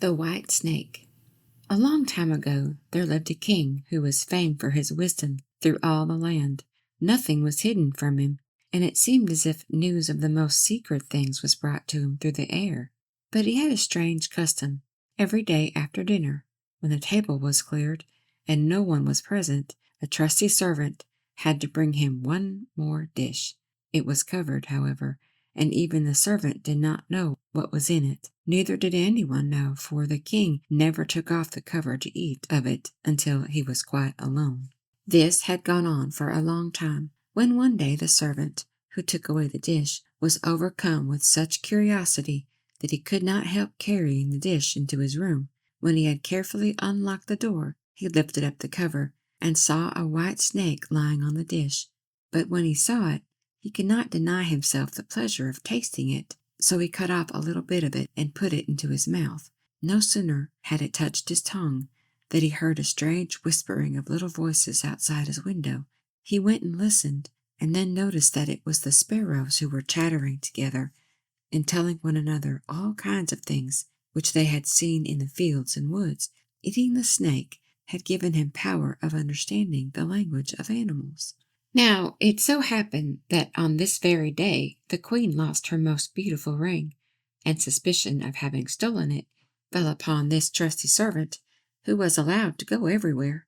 The White Snake. A long time ago there lived a king who was famed for his wisdom through all the land. Nothing was hidden from him, and it seemed as if news of the most secret things was brought to him through the air. But he had a strange custom. Every day after dinner, when the table was cleared and no one was present, a trusty servant had to bring him one more dish. It was covered, however, and even the servant did not know what was in it. Neither did anyone know, for the king never took off the cover to eat of it until he was quite alone. This had gone on for a long time, when one day the servant, who took away the dish, was overcome with such curiosity that he could not help carrying the dish into his room. When he had carefully unlocked the door, he lifted up the cover and saw a white snake lying on the dish. But when he saw it, he could not deny himself the pleasure of tasting it, so he cut off a little bit of it and put it into his mouth. No sooner had it touched his tongue than he heard a strange whispering of little voices outside his window. He went and listened, and then noticed that it was the sparrows who were chattering together and telling one another all kinds of things which they had seen in the fields and woods. Eating the snake had given him power of understanding the language of animals. Now, it so happened that on this very day the queen lost her most beautiful ring, and suspicion of having stolen it fell upon this trusty servant, who was allowed to go everywhere.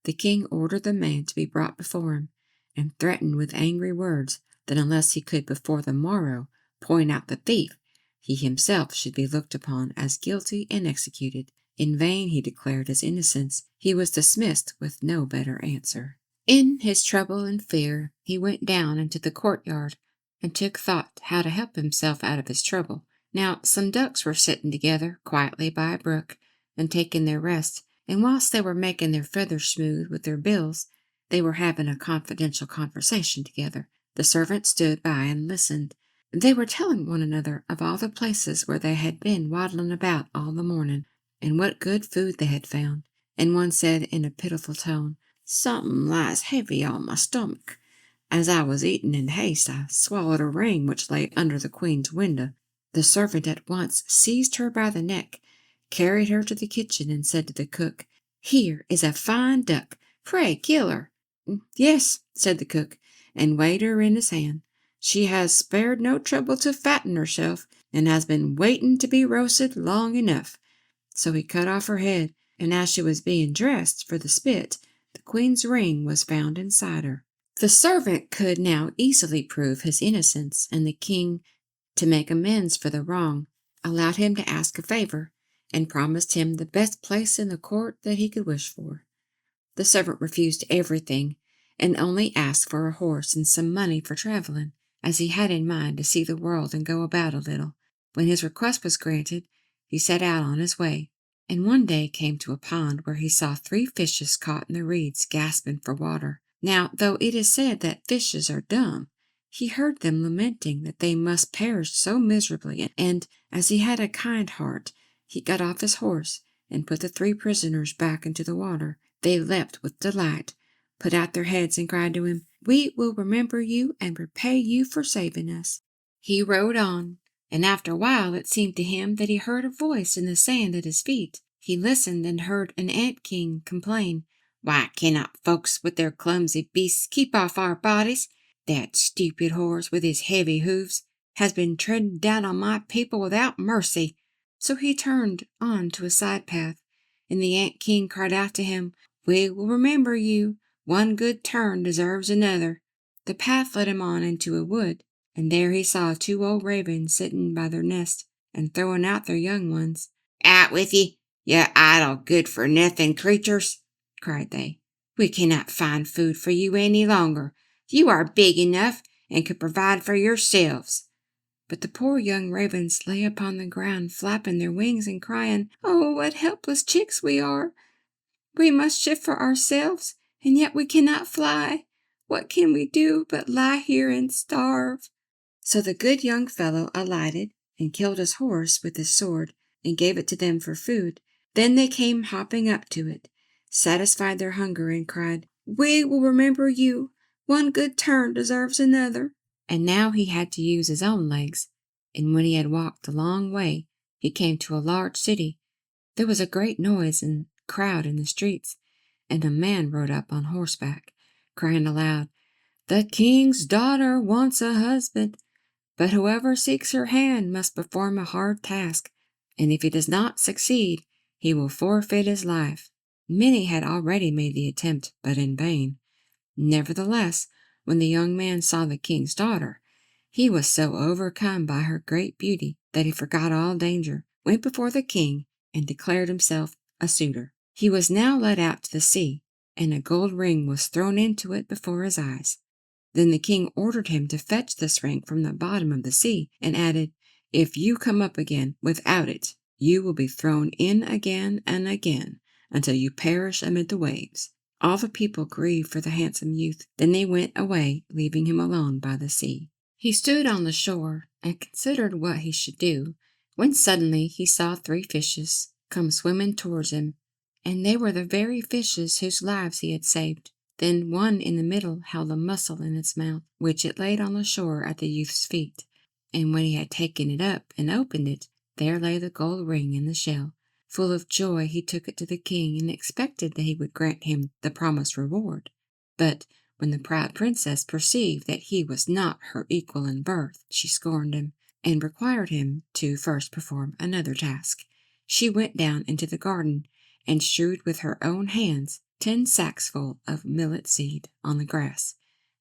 The king ordered the man to be brought before him, and threatened with angry words that unless he could before the morrow point out the thief, he himself should be looked upon as guilty and executed. In vain he declared his innocence. He was dismissed with no better answer. In his trouble and fear, he went down into the courtyard and took thought how to help himself out of his trouble. Now, some ducks were sitting together quietly by a brook and taking their rest, and whilst they were making their feathers smooth with their bills, they were having a confidential conversation together. The servant stood by and listened. They were telling one another of all the places where they had been waddling about all the morning, and what good food they had found. And one said in a pitiful tone, "Something lies heavy on my stomach. As I was eating in haste, I swallowed a ring which lay under the queen's window." The servant at once seized her by the neck, carried her to the kitchen, and said to the cook, "Here is a fine duck. Pray kill her." "Yes," said the cook, and weighed her in his hand. "She has spared no trouble to fatten herself, and has been waiting to be roasted long enough." So he cut off her head, and as she was being dressed for the spit, the queen's ring was found inside her. The servant could now easily prove his innocence, and the king, to make amends for the wrong, allowed him to ask a favor, and promised him the best place in the court that he could wish for. The servant refused everything, and only asked for a horse and some money for traveling, as he had in mind to see the world and go about a little. When his request was granted, he set out on his way, and one day came to a pond where he saw 3 fishes caught in the reeds gasping for water. Now, though it is said that fishes are dumb, he heard them lamenting that they must perish so miserably, and, as he had a kind heart, he got off his horse and put the 3 prisoners back into the water. They leapt with delight, put out their heads, and cried to him, "We will remember you and repay you for saving us." He rode on, and after a while it seemed to him that he heard a voice in the sand at his feet. He listened and heard an ant-king complain, "Why cannot folks with their clumsy beasts keep off our bodies? That stupid horse with his heavy hoofs has been treading down on my people without mercy." So he turned on to a side path, and the ant-king cried out to him, "We will remember you. One good turn deserves another." The path led him on into a wood, and there he saw 2 old ravens sitting by their nest and throwing out their young ones. "Out with ye, you idle, good-for-nothing creatures," cried they. "We cannot find food for you any longer. You are big enough and could provide for yourselves." But the poor young ravens lay upon the ground, flapping their wings and crying, "Oh, what helpless chicks we are! We must shift for ourselves, and yet we cannot fly. What can we do but lie here and starve?" So the good young fellow alighted and killed his horse with his sword and gave it to them for food. Then they came hopping up to it, satisfied their hunger, and cried, "We will remember you. One good turn deserves another." And now he had to use his own legs, and when he had walked a long way, he came to a large city, There was a great noise and crowd in the streets, and a man rode up on horseback, crying aloud, "The king's daughter wants a husband, but whoever seeks her hand must perform a hard task, and if he does not succeed, he will forfeit his life." Many had already made the attempt, but in vain. Nevertheless, when the young man saw the king's daughter, he was so overcome by her great beauty that he forgot all danger, went before the king, and declared himself a suitor. He was now led out to the sea, and a gold ring was thrown into it before his eyes. Then the king ordered him to fetch this ring from the bottom of the sea, and added, "If you come up again without it, you will be thrown in again and again, until you perish amid the waves." All the people grieved for the handsome youth. Then they went away, leaving him alone by the sea. He stood on the shore and considered what he should do, when suddenly he saw 3 fishes come swimming towards him, and they were the very fishes whose lives he had saved. Then one in the middle held a mussel in its mouth, which it laid on the shore at the youth's feet. And when he had taken it up and opened it, there lay the gold ring in the shell. Full of joy, he took it to the king and expected that he would grant him the promised reward. But when the proud princess perceived that he was not her equal in birth, she scorned him, and required him to first perform another task. She went down into the garden, and strewed with her own hands 10 sacks full of millet seed on the grass.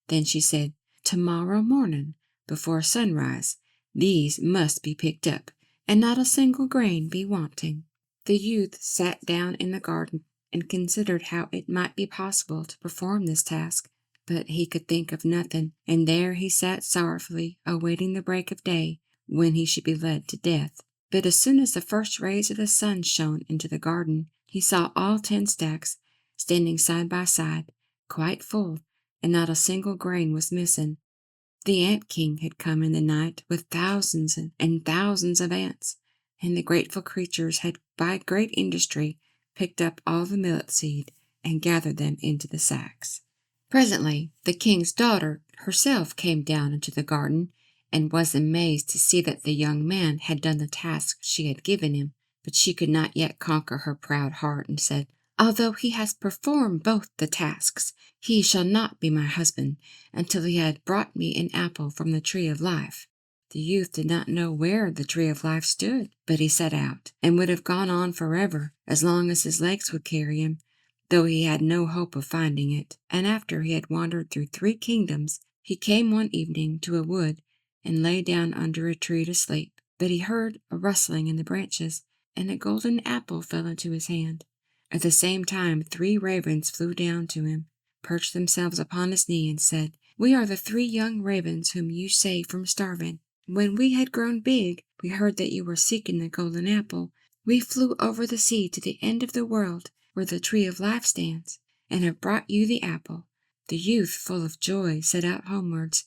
Then she said, "Tomorrow morning, before sunrise, these must be picked up, and not a single grain be wanting." The youth sat down in the garden and considered how it might be possible to perform this task, but he could think of nothing, and there he sat sorrowfully, awaiting the break of day, when he should be led to death. But as soon as the first rays of the sun shone into the garden, he saw all 10 stacks standing side by side, quite full, and not a single grain was missing. The ant king had come in the night with thousands and thousands of ants, and the grateful creatures had by great industry picked up all the millet seed and gathered them into the sacks. Presently the king's daughter herself came down into the garden, and was amazed to see that the young man had done the task she had given him. But she could not yet conquer her proud heart, and said, "Although he has performed both the tasks, he shall not be my husband until he had brought me an apple from the tree of life." The youth did not know where the tree of life stood, but he set out, and would have gone on forever, as long as his legs would carry him, though he had no hope of finding it. And after he had wandered through 3 kingdoms, he came one evening to a wood, and lay down under a tree to sleep. But he heard a rustling in the branches, and a golden apple fell into his hand. At the same time 3 ravens flew down to him, perched themselves upon his knee, and said, "We are the 3 young ravens whom you saved from starving. When we had grown big, we heard that you were seeking the golden apple. We flew over the sea to the end of the world, where the tree of life stands, and have brought you the apple." The youth, full of joy, set out homewards,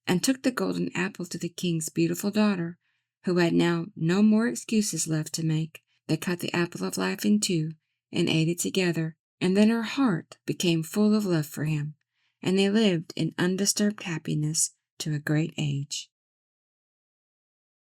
and took the golden apple to the king's beautiful daughter, who had now no more excuses left to make. They cut the apple of life in 2, and ate it together, and then her heart became full of love for him, and they lived in undisturbed happiness to a great age.